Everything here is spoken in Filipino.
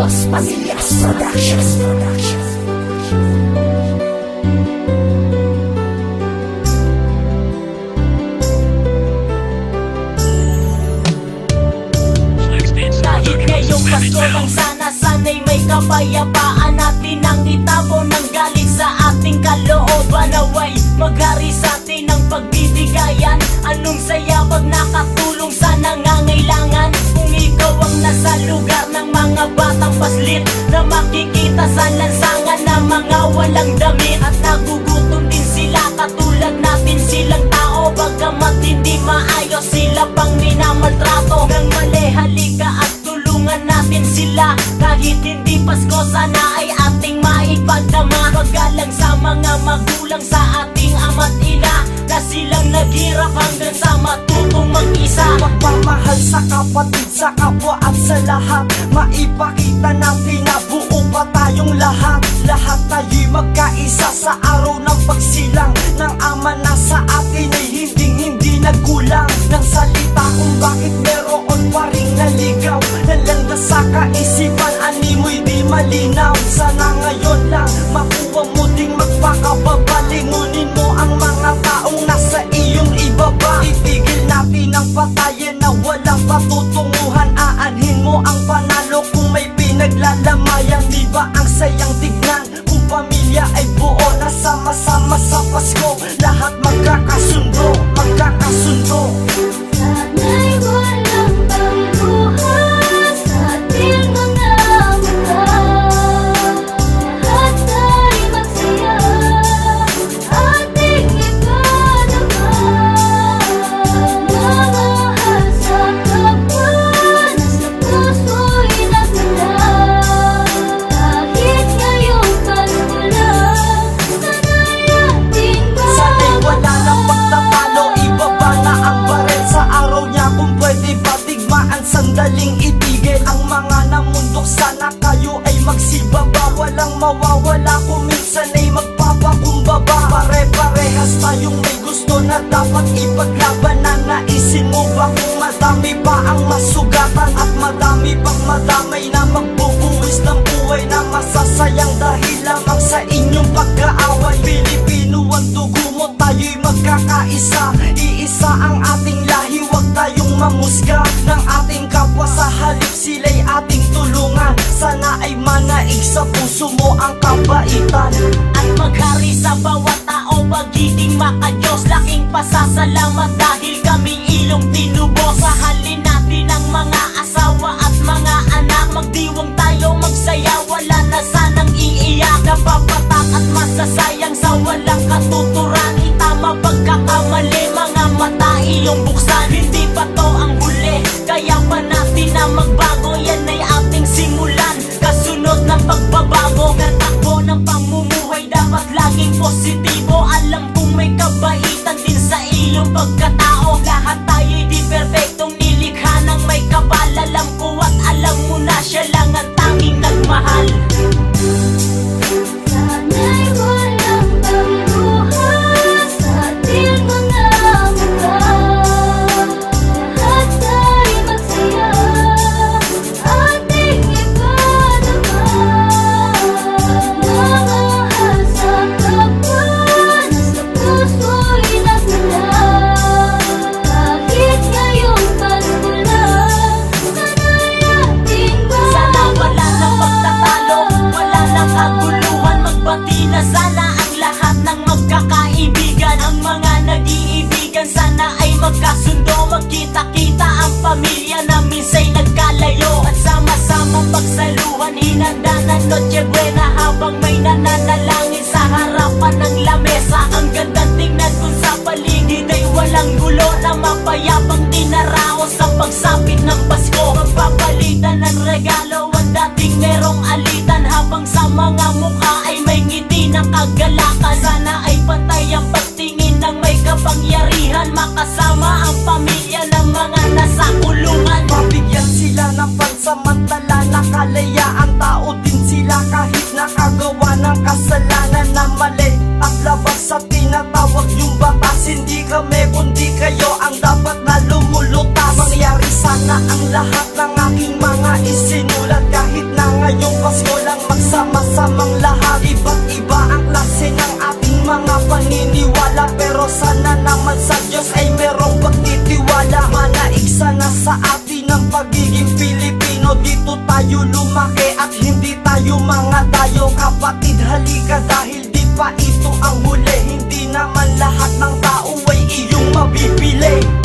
Dos Pamillas Productions. Kahit ngayong Pasko lang sana'y may kapayapaan natin ang itabo ng galit sa ating kalooban. Naway maghari sa atin ang pagbibigayan. Anong saya pag nakatulong sa nangangailangan. Kung ikaw ang nasa lugar ng mga batang paslit na makikita sa lansangan na mga walang damit at nagugutom din sila katulad natin silang tao. Bagamat hindi maayos sila pang minamaltrato ng mali, halika at tulungan natin sila. Kahit hindi Pasko sana ay ating maipagdama. Paggalang sa mga magulang sa ating ama't ina na silang naghirap hanggang sa matutong mag-isa. Magpamahal sa kapatid, sa kapwa at sa lahat. Maipakita natin na buo pa tayong lahat. Lahat tayo'y magkaisa sa araw ng pagsilang ng ama na sa atin ay hindi nagkulang. Nang salita kung bakit meron pa ring naligaw, nalanda sa kaisipan, animoy di malinaw. Sana ngayon lang makuha mo ding magpakababalingunin mo ang mga taong nasa iyong ibaba. Itigil natin ang patayan na walang patutunguhan. Aanhin mo ang panalo kung may pinaglalamayan. Di ba ang sayang tignan kung pamilya ay buo na sama-sama sa Pasko, lahat magkakasundo, magkakasundo. Sana'y walang pagbuhat sa ating mga mata. Lahat ay magsaya, ating ipadama. Mamahal sa kapwa na sa puso'y nagmula. Kahit ngayong Pasko lang, sana'y ating bawat. Sana'y wala nang pagtatalo, ibaba na ang barel sa araw niya. Kung pwede patigmaan, sandaling itigil ang mga namundok. Sana kayo ay magsibaba, walang mawawala kung minsan ay magpapakumbaba. Pare-parehas tayong may gusto na dapat ipaglaban. Na naisin mo ba kung madami pa ang masugatan at madami pang madamay na magbubuwis ng buhay na masasayang dahil lamang sa inyong pagkaaway. Pilipino ang dugo mo, tayo'y magkakaisa. Iisa ang ating lahi, huwag tayong mamusga ng ating kapwa. Sa halip sila'y ating tulungan. Sana ay manaig sa puso mo ang kabaitan. At maghari sa bawat tao, pagiging makadiyos. Laking pasasalamat dahil kami ilong tinubos. Mahalin natin ang mga asawa at mga anak. Magdiwang tayo, magsaya, wala na sanang iiyak. Napapatak at masasayang sa walang katuturan. Itama pagkakamali, mga mata iyong buksan. Hindi pa to ang huli, kaya pa natin na magbago. Yan ay ating simulan, kasunod ng pagbabago. Natakbo ng pamumuhay, dapat laging positibo. Alam kong may kabaitan din sa iyong pagkatao. Lahat tayo'y di perfectong nilikha ng may kapal. Alam ko at alam mo na siya lang ang tanging nagmahal. Sana'y walang pagbuhat sa ating mga mata. Lahat ay magsaya, ating ipadama. Mamahal sa kapwa na sa puso'y nagmula. Kahit ngayong Pasko lang, sana'y ating bawat. Sana wala nang pagtatalo, wala nang kaguluhan. Magbati na sana ang lahat ng magkakaibigan. Ang mga nag-iibigan sana ay magkasundo. Magkita-kita ang pamilya na minsa'y nagkalayo. At sama-samang pagsaluhan, hinanda ng Noche Buena habang may nananalangin sa harapan ng lamesa. Ang gandang tingnan kung sa paligid ay walang gulo na mapayapang tinaraos sa pagsapit ng Pasko. Magpapalitan ng regalo at dating merong alitan habang sa mga mukha ay may ngiti ng kagalakan. Sana ay pantay ang pagtingin ng may kapangyarihan. Makasama ang pamilya ng mga nasa kulungan. Mabigyan sila ng pansamantala na kalayaan. Tao din sila kahit nakagawa ng kasalanan na mali at labag sa tinatawag yung batas. Hindi kami kundi kayo ang dapat na lumulutas. Mangyari sana ang lahat ng aking mga isinulat kahit na ngayon ngayong Pasko lang magsama-samang lahat. Iba't iba ang klase ng ating mga paniniwala, pero sana naman sa Diyos ay merong pagtitiwala. Manaig sana sa atin ang pagiging Pilipino. Dito tayo lumaki at hindi tayo mga dayo. Kapatid, halika dahil di pa ito ang huli. Hindi naman lahat ng tao ay iyong mabibili.